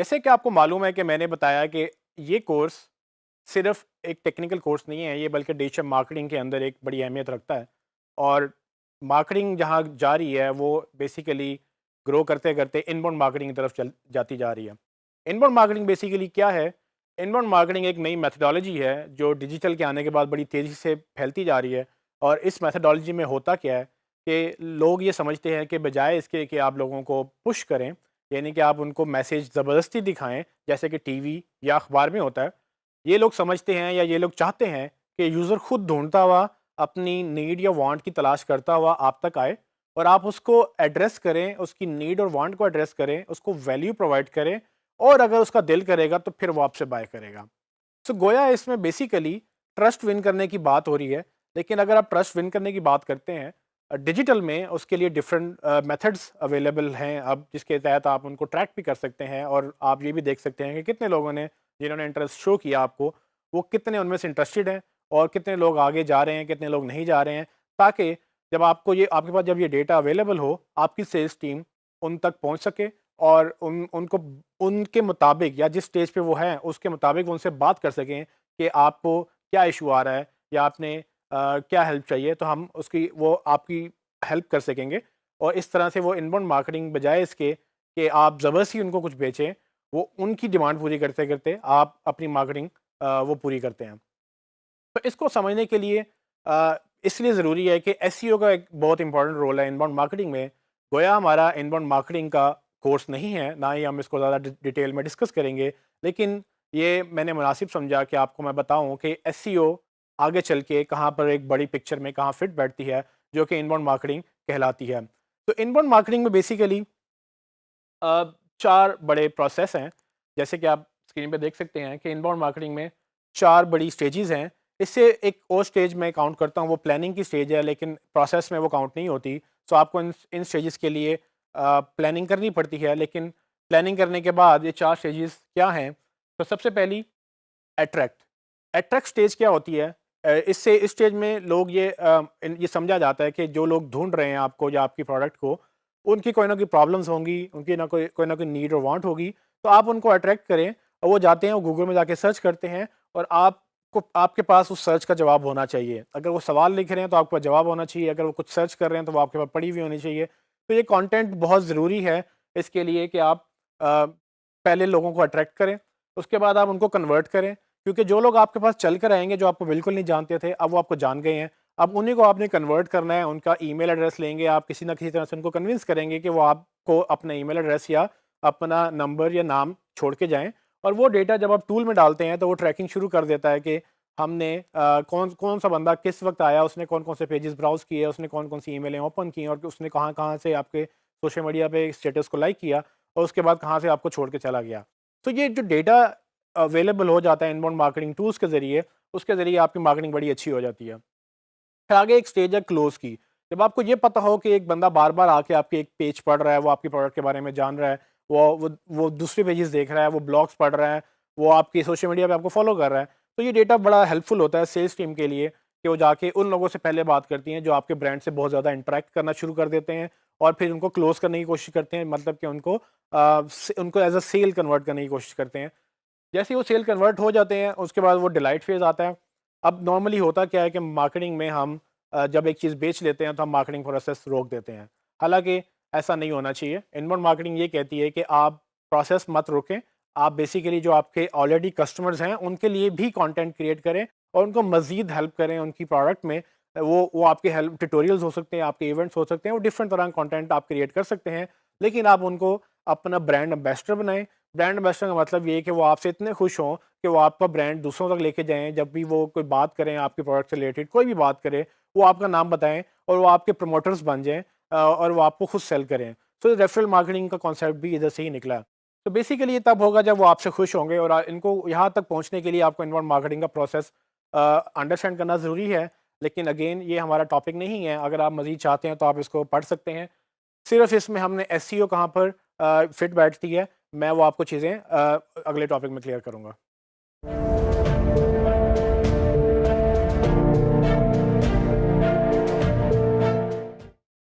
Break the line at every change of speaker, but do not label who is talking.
जैसे कि आपको मालूम है कि मैंने बताया कि ये कोर्स सिर्फ एक टेक्निकल कोर्स नहीं है, ये बल्कि डिजिटल मार्केटिंग के अंदर एक बड़ी अहमियत रखता है। और मार्केटिंग जहाँ जा रही है वो बेसिकली ग्रो करते करते इनबाउंड मार्केटिंग की तरफ चल जाती जा रही है। इनबाउंड मार्केटिंग बेसिकली क्या है? इनबाउंड मार्केटिंग एक नई मेथडोलॉजी है जो डिजिटल के आने के बाद बड़ी तेज़ी से फैलती जा रही है। और इस मेथडोलॉजी में होता क्या है कि लोग ये समझते हैं कि बजाय इसके कि आप लोगों को पुश करें, यानी कि आप उनको मैसेज ज़बरदस्ती दिखाएं जैसे कि टीवी या अखबार में होता है, ये लोग समझते हैं या ये लोग चाहते हैं कि यूज़र खुद ढूंढता हुआ अपनी नीड या वांट की तलाश करता हुआ आप तक आए और आप उसको एड्रेस करें, उसकी नीड और वांट को एड्रेस करें, उसको वैल्यू प्रोवाइड करें और अगर उसका दिल करेगा तो फिर वो आपसे बाय करेगा। सो गोया इसमें बेसिकली ट्रस्ट विन करने की बात हो रही है। लेकिन अगर आप ट्रस्ट विन करने की बात करते हैं डिजिटल में, उसके लिए डिफरेंट मेथड्स अवेलेबल हैं अब, जिसके तहत आप उनको ट्रैक भी कर सकते हैं और आप ये भी देख सकते हैं कि कितने लोगों ने, जिन्होंने इंटरेस्ट शो किया आपको, वो कितने उनमें से इंटरेस्टेड हैं और कितने लोग आगे जा रहे हैं, कितने लोग नहीं जा रहे हैं। ताकि जब आपको ये, आपके पास जब ये डेटा अवेलेबल हो, आपकी सेल्स टीम उन तक पहुंच सके और उनको उनके मुताबिक या जिस स्टेज पे वो हैं उसके मुताबिक उनसे बात कर सकें कि आपको क्या इशू आ रहा है या आपने क्या हेल्प चाहिए, तो हम उसकी, वो आपकी हेल्प कर सकेंगे। और इस तरह से वो इनबाउंड मार्केटिंग बजाय इसके कि आप ज़बरदस्ती उनको कुछ बेचें, वो उनकी डिमांड पूरी करते करते आप अपनी मार्केटिंग वो पूरी करते हैं। तो इसको समझने के लिए इसलिए ज़रूरी है कि एसईओ का एक बहुत इंपॉर्टेंट रोल है इनबाउंड मार्केटिंग में। गोया हमारा इनबाउंड मार्केटिंग का कोर्स नहीं है, ना ही हम इसको ज़्यादा डिटेल में डिस्कस करेंगे, लेकिन ये मैंने मुनासिब समझा कि आपको मैं बताऊं कि एसईओ आगे चल के कहाँ पर एक बड़ी पिक्चर में कहाँ फिट बैठती है, जो कि इनबाउंड मार्केटिंग कहलाती है। तो इनबाउंड मार्केटिंग में बेसिकली 4 बड़े प्रोसेस हैं। जैसे कि आप स्क्रीन पे देख सकते हैं कि इनबाउंड मार्केटिंग में 4 बड़ी स्टेजेस हैं। इससे एक और स्टेज मैं काउंट करता हूँ, वो प्लानिंग की स्टेज है, लेकिन प्रोसेस में वो काउंट नहीं होती। सो आपको इन इन स्टेजेस के लिए प्लानिंग करनी पड़ती है। लेकिन प्लानिंग करने के बाद ये 4 स्टेजेस क्या हैं? तो सबसे पहली अट्रैक्ट। अट्रैक्ट स्टेज क्या होती है? इससे इस स्टेज में लोग ये समझा जाता है कि जो लोग ढूँढ रहे हैं आपको या आपकी प्रोडक्ट को, उनकी कोई ना कोई प्रॉब्लम्स होंगी, उनकी ना कोई नीड और वांट होगी, तो आप उनको अट्रैक्ट करें और वो जाते हैं, वो गूगल में जाके सर्च करते हैं और आपको, आपके पास उस सर्च का जवाब होना चाहिए। अगर वो सवाल लिख रहे हैं तो आपके पास जवाब होना चाहिए, अगर वो कुछ सर्च कर रहे हैं तो वो आपके पास पढ़ी हुई होनी चाहिए। तो ये कंटेंट बहुत ज़रूरी है इसके लिए कि आप पहले लोगों को अट्रैक्ट करें, उसके बाद आप उनको कन्वर्ट करें। क्योंकि जो लोग आपके पास चल कर आएँगे, जो आपको बिल्कुल नहीं जानते थे, अब वो आपको जान गए हैं। अब उन्हीं को आपने कन्वर्ट करना है, उनका ईमेल एड्रेस लेंगे आप, किसी न किसी तरह से उनको कन्विंस करेंगे कि वो आपको अपना ईमेल एड्रेस या अपना नंबर या नाम छोड़ के जाएँ। और वो डेटा जब आप टूल में डालते हैं तो वो ट्रैकिंग शुरू कर देता है कि हमने कौन-सा बंदा किस वक़्त आया, उसने कौन-कौन से पेजेज़ ब्राउज़ किए, उसने कौन-कौन सी ईमेलें ओपन की और उसने कहाँ-कहाँ से आपके सोशल मीडिया पे स्टेटस को लाइक किया और उसके बाद कहाँ से आपको छोड़ के चला गया। तो ये जो डेटा अवेलेबल हो जाता है इनबाउंड मार्केटिंग टूल्स के ज़रिए, उसके ज़रिए आपकी मार्केटिंग बड़ी अच्छी हो जाती है। फिर आगे एक स्टेज है क्लोज़ की। जब आपको ये पता हो कि एक बंदा बार-बार आके आपके एक पेज पढ़ रहा है, वो आपके प्रोडक्ट के बारे में जान रहा है, वो दूसरे पेजेज़ देख रहा है, वो ब्लॉग्स पढ़ रहा है, वो आपकी सोशल मीडिया पे आपको फ़ॉलो कर रहा है, तो ये डेटा बड़ा हेल्पफुल होता है सेल्स टीम के लिए कि वो जाके उन लोगों से पहले बात करती हैं जो आपके ब्रांड से बहुत ज़्यादा इंटरैक्ट करना शुरू कर देते हैं और फिर उनको क्लोज़ करने की कोशिश करते हैं, मतलब कि उनको एज़ अ सेल कन्वर्ट करने की कोशिश करते हैं। जैसे ही वो सेल कन्वर्ट हो जाते हैं, उसके बाद वो डिलाइट फेज़ आता है। अब नॉर्मली होता क्या है कि मार्केटिंग में हम जब एक चीज़ बेच लेते हैं तो हम मार्केटिंग प्रोसेस रोक देते हैं। हालाँकि ऐसा नहीं होना चाहिए। इनबाउंड मार्केटिंग ये कहती है कि आप प्रोसेस मत रोकें। आप बेसिकली जो आपके ऑलरेडी कस्टमर्स हैं, उनके लिए भी कंटेंट क्रिएट करें और उनको मज़ीद हेल्प करें उनकी प्रोडक्ट में। वो आपके हेल्प ट्यूटोरियल्स हो सकते हैं, आपके इवेंट्स हो सकते हैं, वो डिफरेंट तरह का कंटेंट आप क्रिएट कर सकते हैं। लेकिन आप उनको अपना ब्रांड एम्बेसडर बनाएँ। ब्रांड एम्बेसडर का मतलब ये है कि वो आपसे इतने खुश हों कि वो आपका ब्रांड दूसरों तक लेके जाएँ। जब भी वो कोई बात करें आपके प्रोडक्ट से रिलेटेड, कोई भी बात करें, वो आपका नाम बताएँ और वो आपके प्रमोटर्स बन जाएँ और वो आपको खुद सेल करें। सो रेफरल मार्केटिंग का कॉन्सेप्ट भी इधर से ही निकला। तो बेसिकली ये तब होगा जब वो आपसे खुश होंगे और इनको यहाँ तक पहुँचने के लिए आपको इनबाउंड मार्केटिंग का प्रोसेस अंडरस्टैंड करना ज़रूरी है। लेकिन अगेन ये हमारा टॉपिक नहीं है। अगर आप मज़ीद चाहते हैं तो आप इसको पढ़ सकते हैं। सिर्फ़ इसमें हमने एसईओ कहाँ पर फिट बैठती है, मैं वो आपको चीज़ें अगले टॉपिक में क्लियर करूँगा।